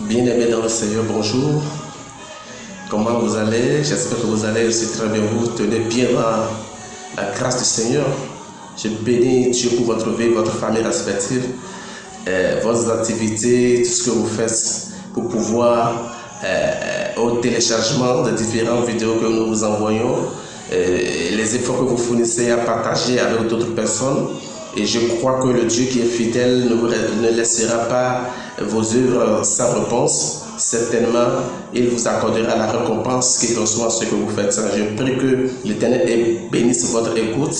Bien-aimés dans le Seigneur, bonjour. Comment vous allez? J'espère que vous allez aussi très bien. Vous tenez bien la grâce du Seigneur. Je bénis Dieu pour votre vie, votre famille respective, vos activités, tout ce que vous faites pour pouvoir au téléchargement de différentes vidéos que nous vous envoyons, les efforts que vous fournissez à partager avec d'autres personnes. Et je crois que le Dieu qui est fidèle ne laissera pas vos œuvres sans réponse. Certainement, il vous accordera la récompense qui reçoit ce que vous faites. Je prie que l'Éternel bénisse votre écoute,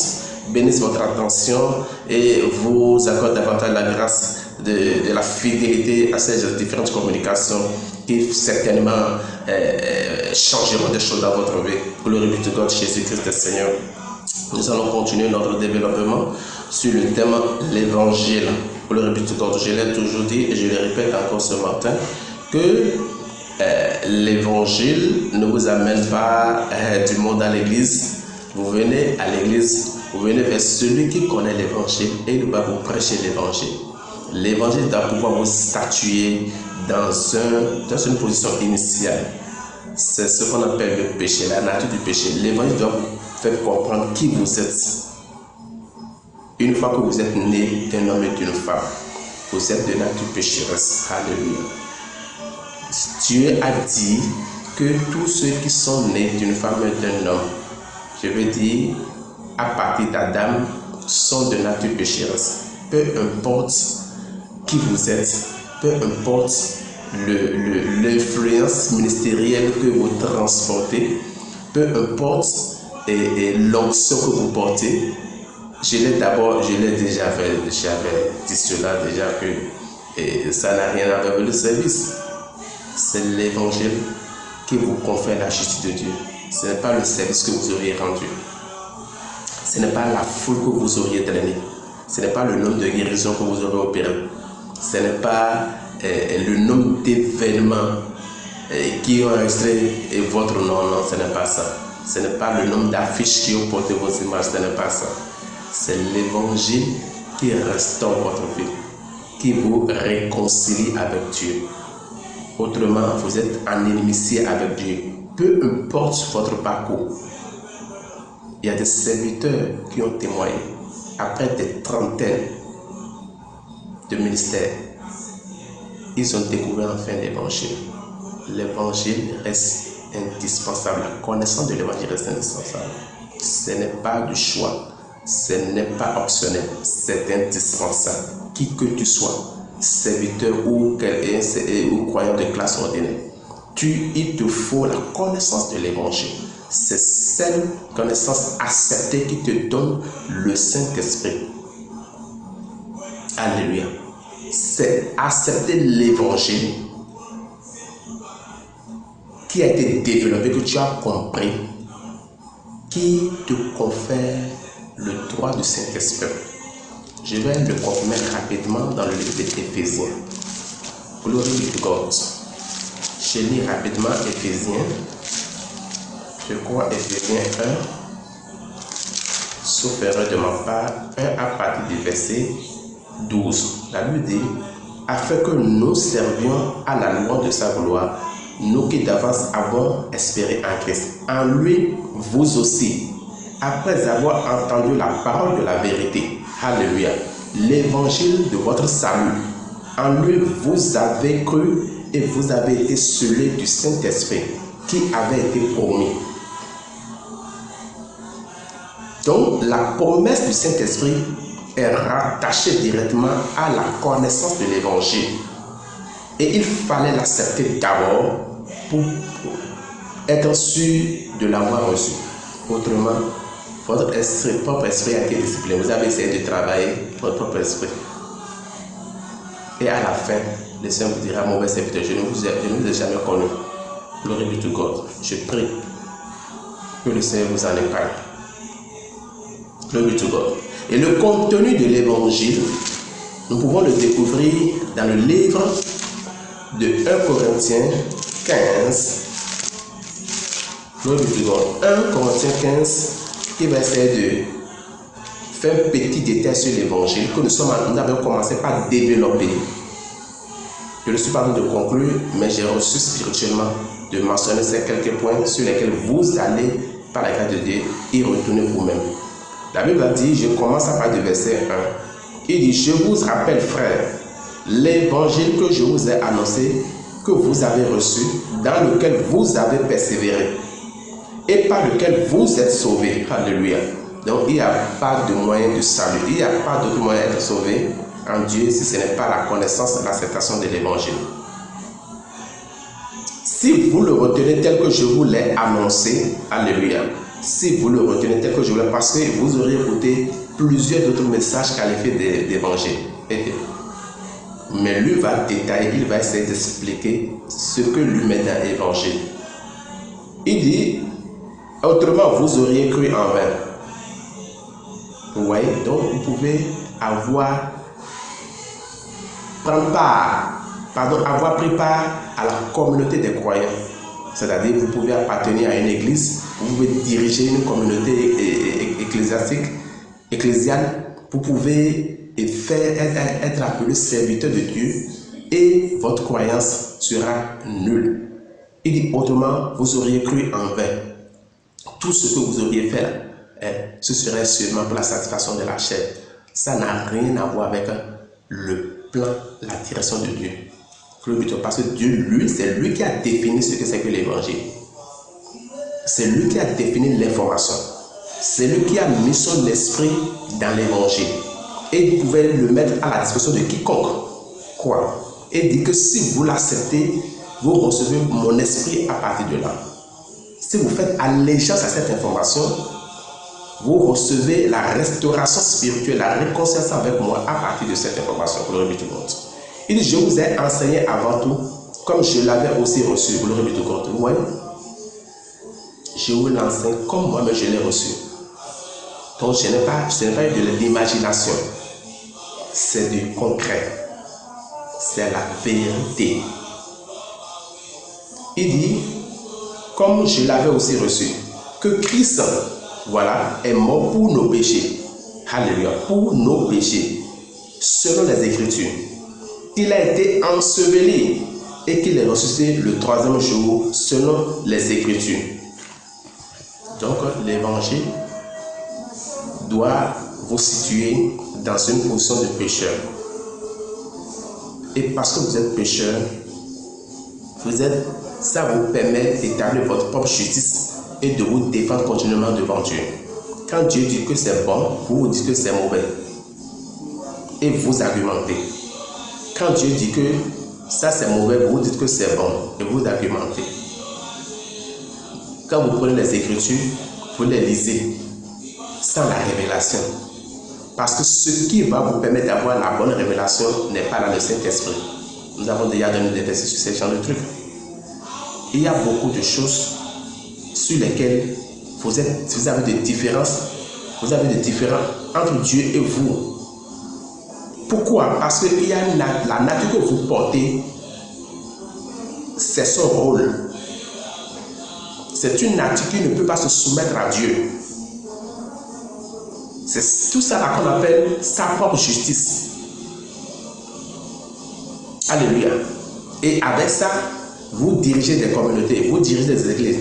bénisse votre attention et vous accorde davantage la grâce de la fidélité à ces différentes communications qui certainement changeront des choses dans votre vie. Gloire be to God, Jésus-Christ le Seigneur. Nous allons continuer notre développement sur le thème l'évangile. Gloire be to God. Je l'ai toujours dit et je le répète encore ce matin que l'évangile ne vous amène pas du monde à l'église. Vous venez à l'église, vous venez vers celui qui connaît l'évangile et il va vous prêcher l'évangile. L'évangile doit pouvoir vous statuer dans une position initiale. C'est ce qu'on appelle le péché, la nature du péché. L'évangile doit vous faire comprendre qui vous êtes. Une fois que vous êtes né d'un homme et d'une femme, vous êtes de nature pécheresse. Alléluia. Dieu a dit que tous ceux qui sont nés d'une femme et d'un homme, je veux dire, à partir d'Adam, sont de nature pécheresse. Peu importe qui vous êtes, peu importe l'influence ministérielle que vous transportez, peu importe l'onction que vous portez. Je l'ai déjà fait, j'avais dit cela déjà que ça n'a rien à voir avec le service. C'est l'évangile qui vous confère la justice de Dieu. Ce n'est pas le service que vous auriez rendu. Ce n'est pas la foule que vous auriez drainée. Ce n'est pas le nombre de guérisons que vous aurez opéré. Ce n'est pas le nombre d'événements qui ont enregistré votre nom. Non, ce n'est pas ça. Ce n'est pas le nombre d'affiches qui ont porté vos images. Ce n'est pas ça. C'est l'évangile qui restaure votre vie, qui vous réconcilie avec Dieu. Autrement, vous êtes en inimitié avec Dieu. Peu importe votre parcours. Il y a des serviteurs qui ont témoigné après des trentaines de ministères. Ils ont découvert enfin l'évangile. L'évangile reste indispensable. La connaissance de l'évangile reste indispensable. Ce n'est pas du choix. Ce n'est pas optionnel. C'est indispensable. Qui que tu sois, serviteur ou croyant de classe ordinaire, il te faut la connaissance de l'évangile. C'est cette connaissance acceptée qui te donne le Saint-Esprit. Alléluia. C'est accepter l'évangile qui a été développé, que tu as compris, qui te confère le droit du Saint-Esprit. Je vais le confirmer rapidement dans le livre d'Éphésiens. Glory to God. Je lis rapidement Éphésiens. Je crois Éphésiens 1, sauf erreur de ma part, 1 à partir du verset 12. La Bible dit, afin que nous servions à la loi de sa gloire, nous qui d'avance avons espéré en Christ. En lui, vous aussi, après avoir entendu la parole de la vérité, alléluia, l'évangile de votre salut, en lui vous avez cru et vous avez été scellés du Saint-Esprit qui avait été promis. Donc, la promesse du Saint-Esprit est rattachée directement à la connaissance de l'évangile. Et il fallait l'accepter d'abord pour être sûr de l'avoir reçu. Autrement, votre propre esprit a été discipliné. Vous avez essayé de travailler votre propre esprit. Et à la fin, le Seigneur vous dira, mauvais serviteur, je ne vous ai jamais connu. Glory be to God. Je prie que le Seigneur vous en épargne. Glory be to God. Et le contenu de l'évangile, nous pouvons le découvrir dans le livre de 1 Corinthiens 15. Glory be to God. 1 Corinthiens 15, qui va essayer de faire un petit détail sur l'évangile que nous avons commencé par développer. Je ne suis pas en train de conclure, mais j'ai reçu spirituellement de mentionner ces quelques points sur lesquels vous allez, par la grâce de Dieu, y retourner vous-même. La Bible a dit, je commence à parler du verset 1. Il dit, je vous rappelle, frères, l'évangile que je vous ai annoncé, que vous avez reçu, dans lequel vous avez persévéré, et par lequel vous êtes sauvés. Alléluia. Donc, il n'y a pas de moyen de salut. Il n'y a pas d'autre moyen d'être sauvé en Dieu si ce n'est pas la connaissance et l'acceptation de l'évangile. Si vous le retenez tel que je vous l'ai annoncé, alléluia. Si vous le retenez tel que je vous l'ai, parce que vous aurez écouté plusieurs autres messages qualifiés d'évangile. Mais lui va détailler, il va essayer d'expliquer ce que lui met dans l'évangile. Il dit, autrement vous auriez cru en vain. Vous voyez, donc vous pouvez avoir pris part à la communauté des croyants. C'est-à-dire, vous pouvez appartenir à une église, vous pouvez diriger une communauté ecclésiale, vous pouvez être appelé serviteur de Dieu et votre croyance sera nulle. Il dit autrement, vous auriez cru en vain. Tout ce que vous auriez fait, ce serait seulement pour la satisfaction de la chair. Ça n'a rien à voir avec le plan, la direction de Dieu. Parce que Dieu, lui, c'est lui qui a défini ce que c'est que l'évangile. C'est lui qui a défini l'information. C'est lui qui a mis son esprit dans l'évangile. Et il pouvait le mettre à la disposition de quiconque croit. Et dit que si vous l'acceptez, vous recevez mon esprit à partir de là. Si vous faites allégeance à cette information, vous recevez la restauration spirituelle, la réconciliation avec moi à partir de cette information. Gloire be to God. Il dit, je vous ai enseigné avant tout, comme je l'avais aussi reçu. Gloire be to God. Vous voyez? Je vous l'enseigne comme moi-même je l'ai reçu. Donc ce n'est pas de l'imagination. C'est du concret. C'est la vérité. Il dit, comme je l'avais aussi reçu, que Christ, voilà, est mort pour nos péchés. Alléluia. Pour nos péchés. Selon les Écritures. Il a été enseveli et qu'il est ressuscité le troisième jour selon les Écritures. Donc l'évangile doit vous situer dans une position de pécheur. Et parce que vous êtes pécheur, ça vous permet d'établir votre propre justice et de vous défendre continuellement devant Dieu. Quand Dieu dit que c'est bon, vous vous dites que c'est mauvais. Et vous argumentez. Quand Dieu dit que ça c'est mauvais, vous dites que c'est bon et vous argumentez. Quand vous prenez les Écritures, vous les lisez sans la révélation. Parce que ce qui va vous permettre d'avoir la bonne révélation n'est pas dans le Saint-Esprit. Nous avons déjà donné des versets sur ce genre de trucs. Il y a beaucoup de choses sur lesquelles vous avez des différences. Vous avez des différends entre Dieu et vous. Pourquoi? Parce qu'il y a la nature que vous portez, c'est son rôle. C'est une nature qui ne peut pas se soumettre à Dieu. C'est tout ça qu'on appelle sa propre justice. Alléluia. Et avec ça, vous dirigez des communautés, vous dirigez des églises.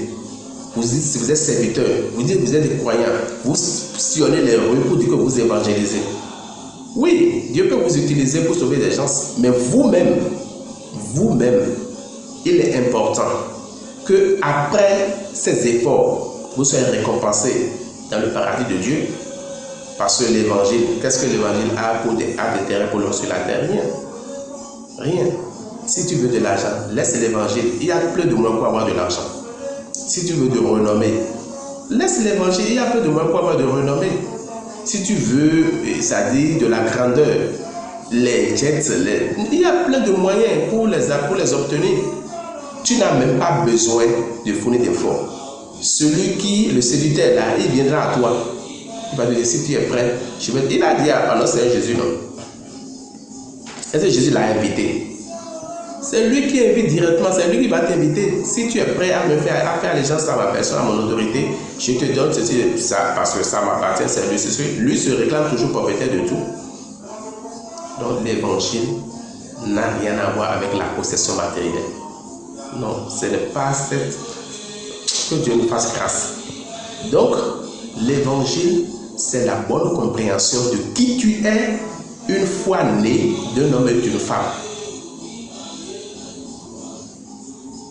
Vous dites si vous êtes serviteur, vous dites que vous êtes des croyants, vous sillonnez les rues pour dire que vous évangélisez. Oui, Dieu peut vous utiliser pour sauver des gens, mais vous-même, il est important que après ces efforts, vous soyez récompensés dans le paradis de Dieu. Parce que l'évangile, qu'est-ce que l'évangile a d'intérêt pour l'homme sur la terre? Rien. Si tu veux de l'argent, laisse l'évangile. Il y a plein de moyens pour avoir de l'argent. Si tu veux de renommée, laisse l'évangile. Il y a plein de moyens pour avoir de renommée. Si tu veux, c'est-à-dire de la grandeur, les jets, il y a plein de moyens pour les obtenir. Tu n'as même pas besoin de fournir d'efforts. Le séducteur là, il viendra à toi. Il va te dire si tu es prêt. Il a dit à non, c'est Jésus, non? Est-ce que Jésus l'a invité? C'est lui qui invite directement, c'est lui qui va t'inviter. Si tu es prêt à faire allégeance à ma personne, à mon autorité, je te donne ceci, ça, parce que ça m'appartient, c'est lui. Lui se réclame toujours propriétaire de tout. Donc l'évangile n'a rien à voir avec la possession matérielle. Non, ce n'est pas cette... Que Dieu nous fasse grâce. Donc, l'évangile, c'est la bonne compréhension de qui tu es une fois né d'un homme et d'une femme.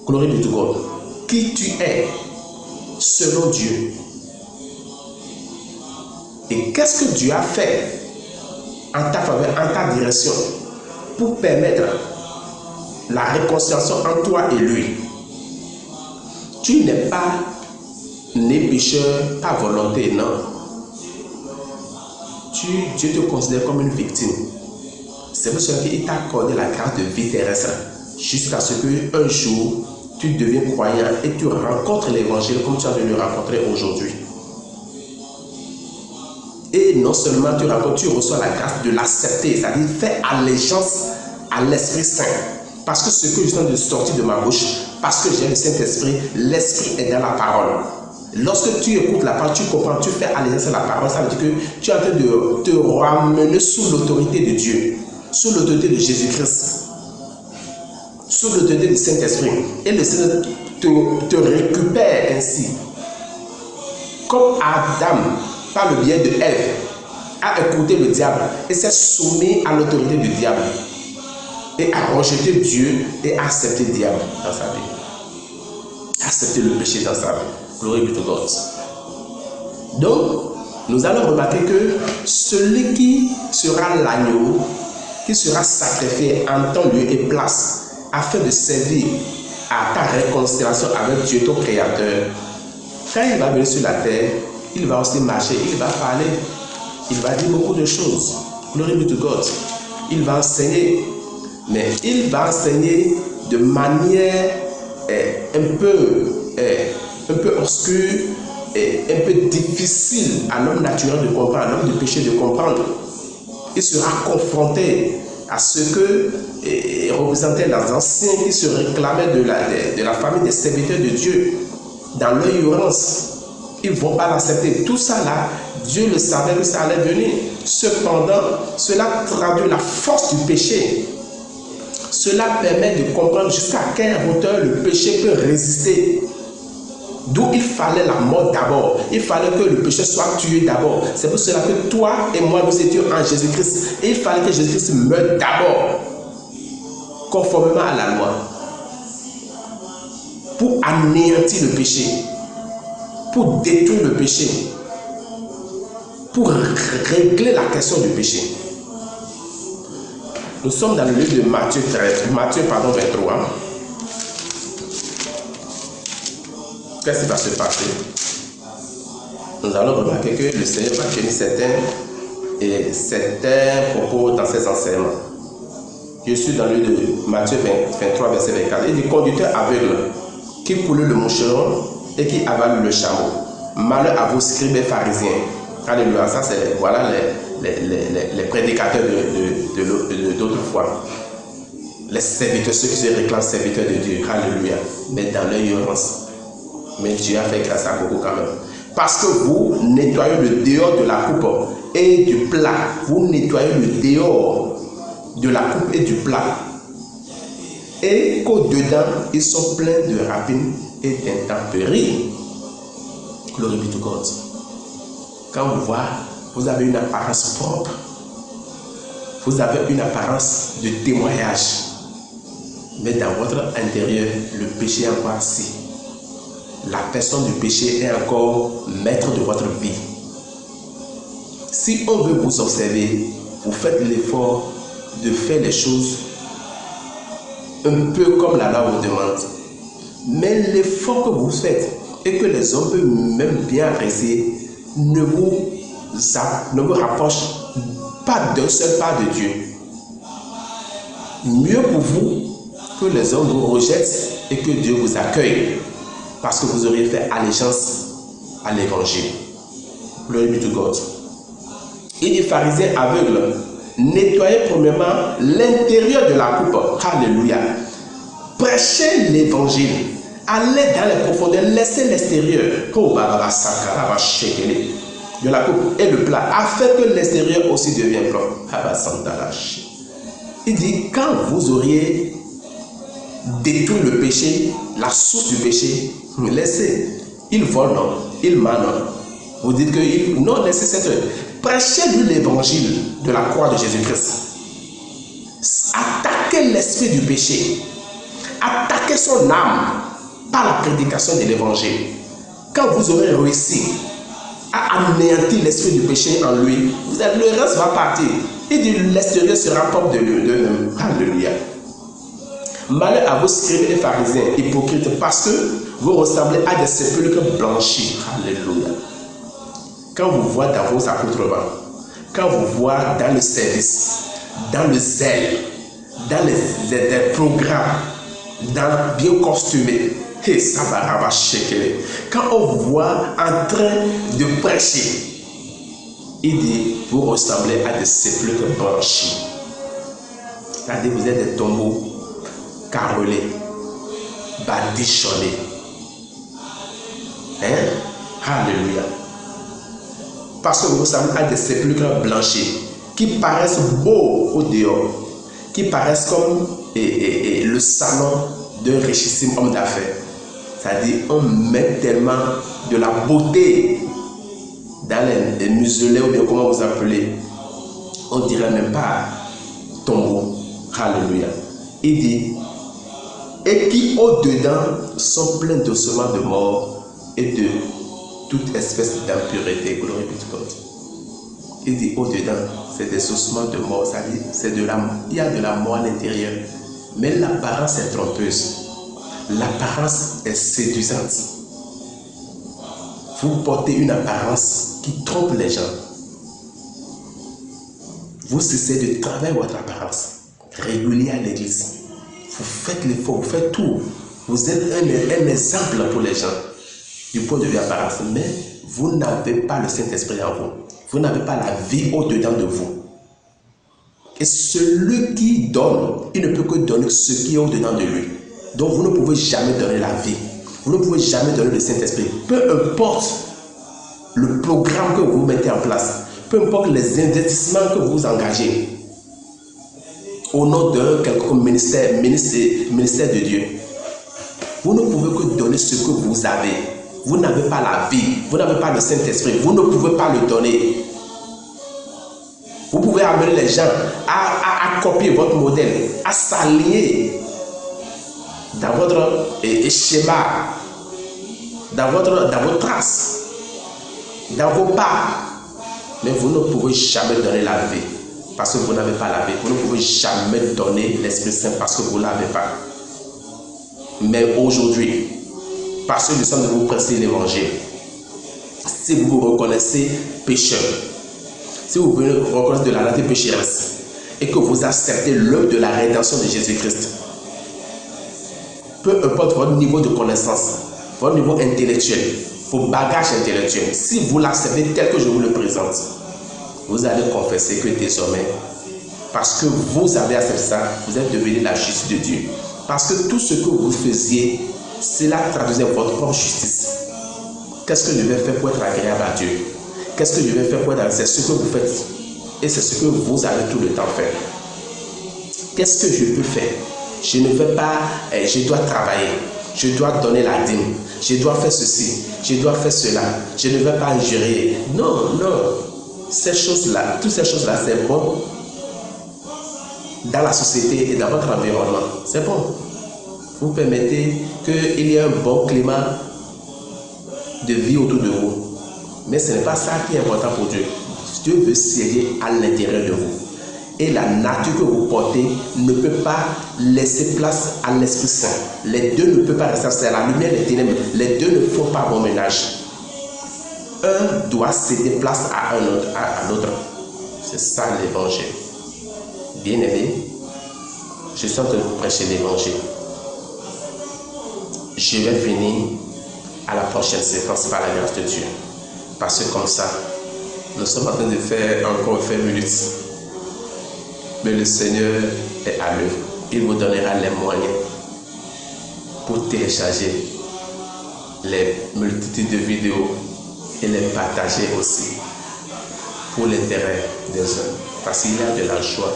Glory be to God. Qui tu es selon Dieu. Et qu'est-ce que Dieu a fait en ta faveur, en ta direction, pour permettre la réconciliation entre toi et lui. Tu n'es pas né pécheur par volonté, non. Dieu te considère comme une victime. C'est pour cela qu'il t'a accordé la grâce de vie terrestre, jusqu'à ce qu'un jour, tu deviens croyant et tu rencontres l'évangile comme tu as de le rencontrer aujourd'hui. Et non seulement tu rencontres, tu reçois la grâce de l'accepter, c'est-à-dire fais allégeance à l'Esprit Saint. Parce que ce que je sens de sortir de ma bouche, parce que j'ai le Saint-Esprit, l'Esprit est dans la parole. Lorsque tu écoutes la parole, tu comprends, tu fais allégeance à la parole, ça veut dire que tu es en train de te ramener sous l'autorité de Dieu, sous l'autorité de Jésus-Christ, sous l'autorité du Saint-Esprit. Et le Seigneur te récupère ainsi. Comme Adam, par le biais de Ève, a écouté le diable et s'est soumis à l'autorité du diable et a rejeté Dieu et a accepté le diable dans sa vie, a accepté le péché dans sa vie. Glory be to God. Donc, nous allons remarquer que celui qui sera l'agneau, qui sera sacrifié en temps, lieu et place, afin de servir à ta réconciliation avec Dieu, ton Créateur, quand il va venir sur la terre, il va aussi marcher, il va parler, il va dire beaucoup de choses. Glory be to God. Il va enseigner, mais il va enseigner de manière un peu obscure et un peu difficile à l'homme naturel de comprendre, à l'homme de péché de comprendre. Il sera confronté à ce que représentaient les anciens qui se réclamaient de la famille des serviteurs de Dieu dans leur ignorance. Ils ne vont pas l'accepter. Tout ça là, Dieu le savait que ça allait venir. Cependant, cela traduit la force du péché. Cela permet de comprendre jusqu'à quelle hauteur le péché peut résister. D'où il fallait la mort d'abord. Il fallait que le péché soit tué d'abord. C'est pour cela que toi et moi, nous étions en Jésus-Christ. Et il fallait que Jésus-Christ meure d'abord, conformément à la loi, pour anéantir le péché, pour détruire le péché, pour régler la question du péché. Nous sommes dans le livre de Matthieu 23. Qu'est-ce qui va se passer? Nous allons remarquer que le Seigneur va tenir certains propos dans ses enseignements. Je suis dans le livre de Matthieu 23, verset 24. Il dit: conducteur aveugle qui coule le moucheron et qui avale le chameau. Malheur à vos scribes et pharisiens. Alléluia. Ça, c'est voilà les prédicateurs d'autrefois. Les serviteurs, ceux qui se réclament serviteurs de Dieu. Alléluia. Mais dans leur ignorance. Mais Dieu a fait grâce à beaucoup quand même. Parce que vous nettoyez le dehors de la coupe et du plat. Vous nettoyez le dehors de la coupe et du plat. Et qu'au-dedans, ils sont pleins de rapines et d'intempéries. Glory be to God. Quand vous voyez, vous avez une apparence propre. Vous avez une apparence de témoignage. Mais dans votre intérieur, le péché est encore assis. La personne du péché est encore maître de votre vie. Si on veut vous observer, vous faites l'effort de faire les choses un peu comme la loi vous demande. Mais l'effort que vous faites et que les hommes peuvent même bien apprécier ne vous rapproche pas d'un seul pas de Dieu. Mieux pour vous que les hommes vous rejettent et que Dieu vous accueille. Parce que vous auriez fait allégeance à l'évangile. Glory be to God. Il dit: pharisiens aveugles, nettoyez premièrement l'intérieur de la coupe. Alléluia. Prêchez l'évangile. Allez dans les profondeurs, laissez l'extérieur. De la coupe et le plat, afin que l'extérieur aussi devienne blanc. Il dit, quand vous auriez détruit le péché, la source du péché, laissez. Il vole, non? Il ment, non? Vous dites que non, laissez cette. Prêchez-lui l'évangile de la croix de Jésus-Christ. Attaquez l'esprit du péché. Attaquez son âme par la prédication de l'évangile. Quand vous aurez réussi à anéantir l'esprit du péché en lui, le reste va partir. Il dit, l'extérieur sera propre de lui-même. Alléluia. Malheur à vous, scribes et pharisiens, hypocrites, parce que vous ressemblez à des sépulcres blanchis. Alléluia. Quand vous voyez dans vos accoutrements, quand vous voyez dans le service, dans le zèle, dans les programmes, dans bien costumé, et ça va rabacher. Quand on vous voit en train de prêcher, il dit, vous ressemblez à des sépulcres blanchis. C'est-à-dire, vous êtes des tombeaux carrelés, badigeonnés. Hein? Alléluia. Parce que vous ressemblez à des sépulcres blanchis qui paraissent beaux au dehors, qui paraissent comme le salon d'un richissime homme d'affaires. C'est-à-dire, on met tellement de la beauté dans les muselets, ou bien comment vous appelez, on ne dirait même pas tombeau. Alléluia. Il dit, et qui au-dedans sont pleins d'ossements de mort et de toute espèce d'impureté. Gloire à Dieu. Il dit au-dedans, c'est des ossements de mort, c'est-à-dire il y a de la mort à l'intérieur, mais l'apparence est trompeuse. L'apparence est séduisante. Vous portez une apparence qui trompe les gens. Vous cessez de travailler votre apparence. Régulier à l'église. Vous faites l'effort, vous faites tout. Vous êtes un exemple pour les gens du point de vue apparence, mais vous n'avez pas le Saint-Esprit en vous. Vous n'avez pas la vie au-dedans de vous. Et celui qui donne, il ne peut que donner ce qui est au-dedans de lui. Donc vous ne pouvez jamais donner la vie. Vous ne pouvez jamais donner le Saint-Esprit. Peu importe le programme que vous mettez en place, peu importe les investissements que vous engagez au nom d'un quelconque ministère de Dieu, vous ne pouvez que donner ce que vous avez. Vous n'avez pas la vie, vous n'avez pas le Saint-Esprit, vous ne pouvez pas le donner. Vous pouvez amener les gens à copier votre modèle, à s'aligner dans votre schéma, dans vos traces, dans vos pas. Mais vous ne pouvez jamais donner la vie parce que vous n'avez pas la vie. Vous ne pouvez jamais donner l'Esprit Saint parce que vous ne l'avez pas. Mais aujourd'hui, parce que nous sommes de vous prêcher l'évangile, si vous vous reconnaissez pécheur, si vous venez reconnaître de la nature pécheresse et que vous acceptez l'œuvre de la rédemption de Jésus-Christ, peu importe votre niveau de connaissance, votre niveau intellectuel, vos bagages intellectuels, si vous l'acceptez tel que je vous le présente, vous allez confesser que désormais, parce que vous avez accepté ça, vous êtes devenu la justice de Dieu. Parce que tout ce que vous faisiez, cela traduisait votre propre justice. Qu'est-ce que je vais faire pour être agréable à Dieu? Qu'est-ce que je vais faire pour être... C'est ce que vous faites. Et c'est ce que vous allez tout le temps faire. Qu'est-ce que je peux faire? Je ne vais pas... Je dois travailler. Je dois donner la dîme. Je dois faire ceci. Je dois faire cela. Je ne vais pas injurier. Non, non. Ces choses-là, toutes ces choses-là, c'est bon dans la société et dans votre environnement. C'est bon. Vous permettez qu'il y ait un bon climat de vie autour de vous. Mais ce n'est pas ça qui est important pour Dieu. Dieu veut siéger à l'intérieur de vous. Et la nature que vous portez ne peut pas laisser place à l'Esprit Saint. Les deux ne peuvent pas rester. C'est la lumière et les ténèbres. Les deux ne font pas bon ménage. Un doit céder place à l'autre. C'est ça l'évangile. Bien-aimé, je suis en train de vous prêcher l'évangile. Je vais finir à la prochaine séquence par la grâce de Dieu. Parce que comme ça, nous sommes en train de faire encore 20 minutes. Mais le Seigneur est à l'œuvre. Il vous donnera les moyens pour télécharger les multitudes de vidéos et les partager aussi pour l'intérêt des hommes. Parce qu'il y a de la joie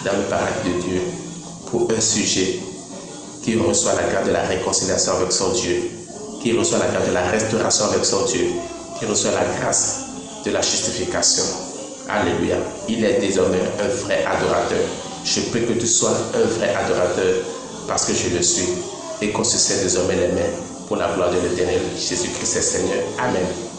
dans le paradis de Dieu pour un sujet qui reçoit la grâce de la réconciliation avec son Dieu, qui reçoit la grâce de la restauration avec son Dieu, qui reçoit la grâce de la justification. Alléluia. Il est désormais un vrai adorateur. Je prie que tu sois un vrai adorateur parce que je le suis et qu'on se serre désormais les mains pour la gloire de l'Éternel. Jésus-Christ est Seigneur. Amen.